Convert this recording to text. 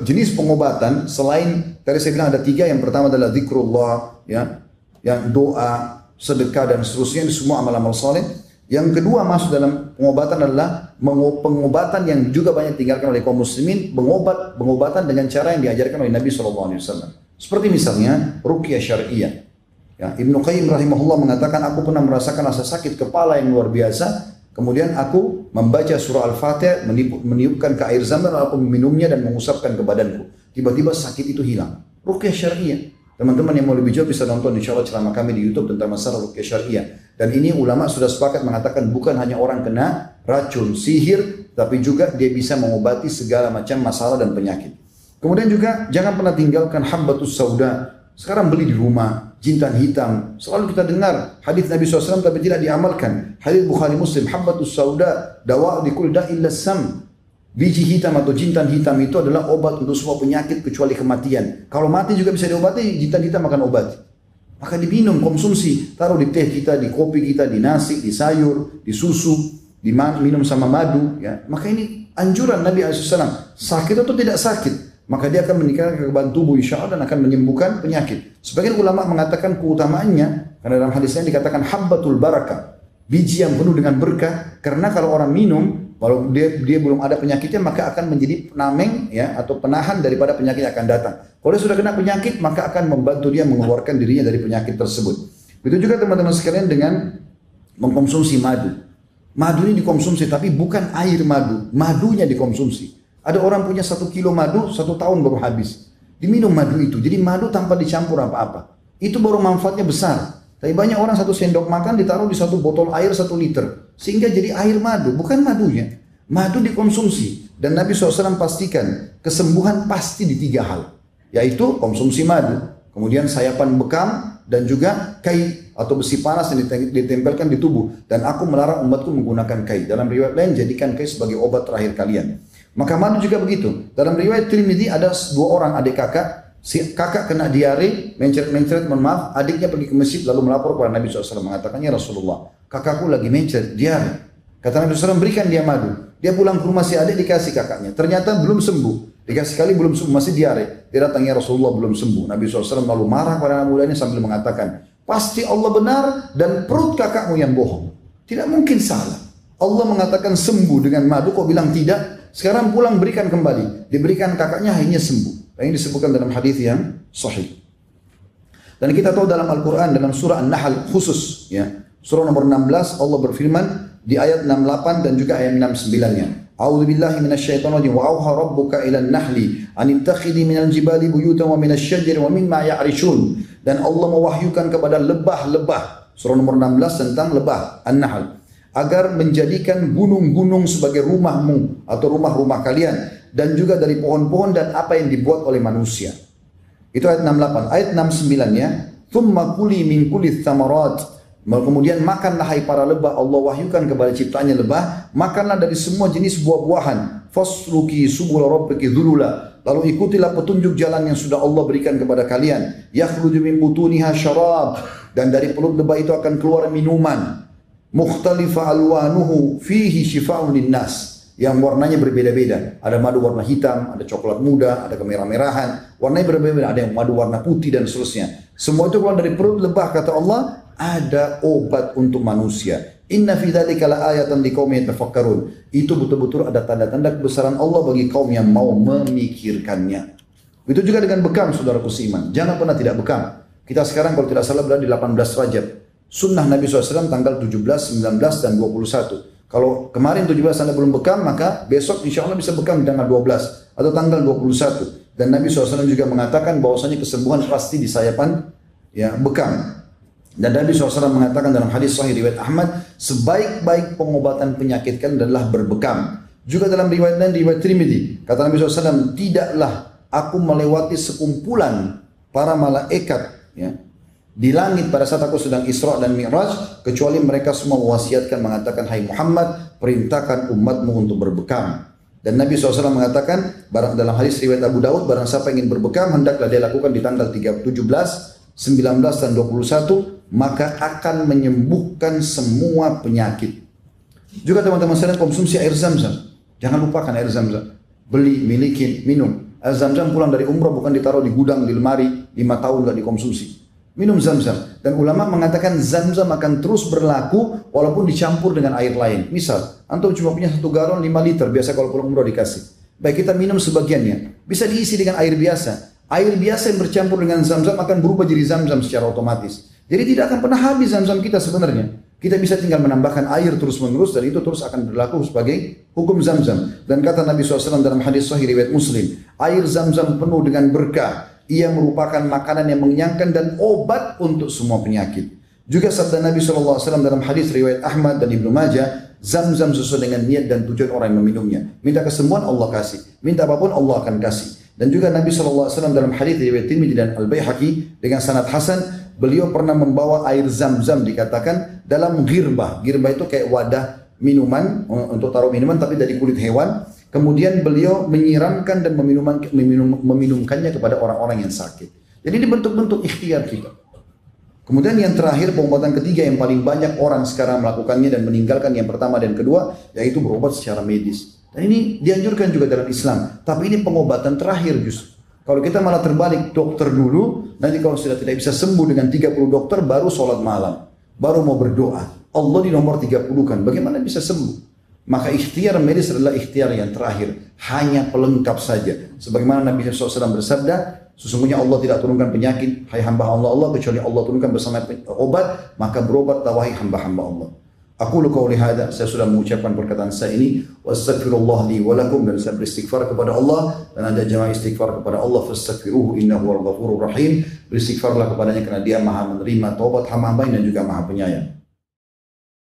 jenis pengobatan selain tadi saya bilang ada tiga. Yang pertama adalah zikrullah, ya, yang doa, sedekah dan seterusnya, ini semua amal-amal saleh. Yang kedua masuk dalam pengobatan adalah pengobatan yang juga banyak ditinggalkan oleh kaum muslimin, pengobatan dengan cara yang diajarkan oleh Nabi SAW. Seperti misalnya ruqyah syariah. Ya, Ibnu Qayyim rahimahullah mengatakan, aku pernah merasakan rasa sakit kepala yang luar biasa. Kemudian aku membaca surah Al-Fatihah, meniupkan ke air zam-zam, lalu aku meminumnya dan mengusapkan ke badanku. Tiba-tiba sakit itu hilang. Ruqyah syariah. Teman-teman yang mau lebih jauh bisa nonton insya Allah ceramah kami di YouTube tentang masalah ruqyah syariah. Dan ini ulama sudah sepakat mengatakan bukan hanya orang kena racun, sihir, tapi juga dia bisa mengobati segala macam masalah dan penyakit. Kemudian juga jangan pernah tinggalkan habbatus sauda. Sekarang beli di rumah, jintan hitam. Selalu kita dengar hadis Nabi SAW tapi tidak diamalkan. Hadis Bukhari Muslim, habbatus sauda dawa likul da'il sam. Biji hitam atau jintan hitam itu adalah obat untuk semua penyakit kecuali kematian. Kalau mati juga bisa diobati, jintan hitam akan obat. Maka diminum, konsumsi, taruh di teh kita, di kopi kita, di nasi, di sayur, di susu, minum sama madu. Ya. Maka ini anjuran Nabi SAW. Sakit atau tidak sakit, maka dia akan meningkatkan kekebalan tubuh insya Allah dan akan menyembuhkan penyakit. Sebagian ulama mengatakan keutamaannya, karena dalam hadisnya dikatakan habbatul barakah, biji yang penuh dengan berkah. Karena kalau orang minum, kalau dia belum ada penyakitnya, maka akan menjadi penameng, ya, atau penahan daripada penyakit yang akan datang. Kalau dia sudah kena penyakit, maka akan membantu dia mengeluarkan dirinya dari penyakit tersebut. Begitu juga teman-teman sekalian dengan mengkonsumsi madu. Madu ini dikonsumsi, tapi bukan air madu, madunya dikonsumsi. Ada orang punya 1 kilo madu, 1 tahun baru habis. Diminum madu itu, jadi madu tanpa dicampur apa-apa. Itu baru manfaatnya besar. Tapi banyak orang 1 sendok makan ditaruh di 1 botol air 1 liter. Sehingga jadi air madu, bukan madunya. Madu dikonsumsi. Dan Nabi SAW pastikan kesembuhan pasti di 3 hal. Yaitu konsumsi madu. Kemudian sayapan bekam dan juga kai atau besi panas yang ditempelkan di tubuh. Dan aku melarang umatku menggunakan kai. Dalam riwayat lain, jadikan kai sebagai obat terakhir kalian. Maka madu juga begitu. Dalam riwayat Tirmidzi ada 2 orang adik kakak. Si kakak kena diare, mencret-mencret, mohon maaf, adiknya pergi ke masjid lalu melapor kepada Nabi SAW, mengatakannya, Rasulullah, kakakku lagi mencret, diare. Kata Nabi SAW, berikan dia madu. Dia pulang ke rumah si adik, dikasih kakaknya. Ternyata belum sembuh. Dikasih kali belum sembuh, masih diare. Dia datangnya Rasulullah belum sembuh. Nabi SAW lalu marah kepada anak mudanya sambil mengatakan, pasti Allah benar dan perut kakakmu yang bohong. Tidak mungkin salah. Allah mengatakan sembuh dengan madu, kok bilang tidak? Sekarang pulang berikan kembali. Diberikan kakaknya, akhirnya sembuh. Ini disebutkan dalam hadis yang sahih. Dan kita tahu dalam Al-Quran, dalam surah An-Nahl khusus, ya, surah nomor 16, Allah berfirman di ayat 68 dan juga ayat 69-nya. A'udzubillahi minasyaitonirrajim. Wa auha rabbuka ilan nahli an ittakhidhi minal jibali buyutan wa minasyajari wa mimma ya'rishun. Dan Allah mewahyukan kepada lebah-lebah, surah nomor 16 tentang lebah An-Nahl, agar menjadikan gunung-gunung sebagai rumahmu atau rumah-rumah kalian, dan juga dari pohon-pohon dan apa yang dibuat oleh manusia. Itu ayat 68. Ayat 69-nya, "Tsumma kuli min kulli tsamarat." Kemudian makanlah hai para lebah, Allah wahyukan kepada ciptaannya lebah, makanlah dari semua jenis buah-buahan. Fasluki subula rabbiki dzulula. Lalu ikutilah petunjuk jalan yang sudah Allah berikan kepada kalian. Yakhruju min butuniha syarab. Dan dari perut lebah itu akan keluar minuman. Mukhtalifa alwanuhu fihi shifaa'un linnas. Yang warnanya berbeda-beda. Ada madu warna hitam, ada coklat muda, ada kemerah-merahan. Warnanya berbeda-beda. Ada yang madu warna putih dan seterusnya. Semua itu keluar dari perut lebah, kata Allah, ada obat untuk manusia. Inna fi dzalika laayatan liqaumin yatafakkarun. Itu betul-betul ada tanda-tanda kebesaran Allah bagi kaum yang mau memikirkannya. Itu juga dengan bekam, saudaraku seiman. Jangan pernah tidak bekam. Kita sekarang kalau tidak salah berada di 18 Rajab. Sunnah Nabi SAW tanggal 17, 19, dan 21. Kalau kemarin 17 Anda belum bekam, maka besok insya Allah bisa bekam di tanggal 12 atau tanggal 21. Dan Nabi SAW juga mengatakan bahwasanya kesembuhan pasti di sayapan, ya, bekam. Dan Nabi SAW mengatakan dalam hadis sahih riwayat Ahmad, sebaik-baik pengobatan penyakit kalian adalah berbekam. Juga dalam riwayat lain, riwayat Tirmidzi, kata Nabi SAW, tidaklah aku melewati sekumpulan para malaikat, ya, di langit pada saat aku sedang Isra dan Mi'raj, kecuali mereka semua mewasiatkan mengatakan, hai Muhammad, perintahkan umatmu untuk berbekam. Dan Nabi SAW mengatakan, dalam hadis riwayat Abu Daud, barang siapa ingin berbekam, hendaklah dia lakukan di tanggal 17, 19, dan 21, maka akan menyembuhkan semua penyakit. Juga teman-teman sekalian, konsumsi air zam-zam. Jangan lupakan air zam-zam. Beli, miliki, minum. Air Zam-Zam pulang dari umrah bukan ditaruh di gudang, di lemari, 5 tahun nggak dikonsumsi. Minum Zam-Zam. Dan ulama mengatakan Zam-Zam akan terus berlaku walaupun dicampur dengan air lain. Misal, antum cuma punya 1 galon 5 liter, biasa kalau pulang umrah dikasih. Baik, kita minum sebagiannya. Bisa diisi dengan air biasa. Air biasa yang bercampur dengan Zam-Zam akan berubah jadi Zam-Zam secara otomatis. Jadi tidak akan pernah habis Zam-Zam kita sebenarnya. Kita bisa tinggal menambahkan air terus-menerus dan itu terus akan berlaku sebagai hukum Zam-Zam. Dan kata Nabi SAW dalam hadis sahih riwayat Muslim, air Zam-Zam penuh dengan berkah. Ia merupakan makanan yang mengenyangkan dan obat untuk semua penyakit. Juga sabda Nabi SAW dalam hadis riwayat Ahmad dan Ibnu Majah, Zam-Zam sesuai dengan niat dan tujuan orang yang meminumnya. Minta kesembuhan Allah kasih. Minta apapun Allah akan kasih. Dan juga Nabi SAW dalam hadis riwayat Tirmidzi dan Al-Baihaqi dengan sanad hasan, beliau pernah membawa air Zam-Zam dikatakan dalam girbah. Girbah itu kayak wadah minuman, untuk taruh minuman tapi dari kulit hewan. Kemudian beliau menyiramkan dan meminumkannya kepada orang-orang yang sakit. Jadi ini bentuk-bentuk ikhtiar kita. Kemudian yang terakhir, pengobatan ketiga yang paling banyak orang sekarang melakukannya dan meninggalkan yang pertama dan kedua, yaitu berobat secara medis. Dan ini dianjurkan juga dalam Islam. Tapi ini pengobatan terakhir justru. Kalau kita malah terbalik, dokter dulu, nanti kalau sudah tidak bisa sembuh dengan 30 dokter, baru sholat malam. Baru mau berdoa. Allah di nomor 30 kan, bagaimana bisa sembuh? Maka ikhtiar medis adalah ikhtiar yang terakhir. Hanya pelengkap saja. Sebagaimana Nabi SAW bersabda, sesungguhnya Allah tidak turunkan penyakit, hai hamba Allah, kecuali Allah turunkan bersama obat, maka berobat wahai hamba-hamba Allah. Aku qauli hadza, saya sudah mengucapkan perkataan saya ini, wastaghfirullah li wa lakum, dan saya beristighfar kepada Allah, dan ada jamaah istighfar kepada Allah, fastaghfiruhu innahu wal ghafurur rahim. Beristighfarlah kepadanya karena Dia Maha menerima taubat hamba-hamba dan juga Maha penyayang.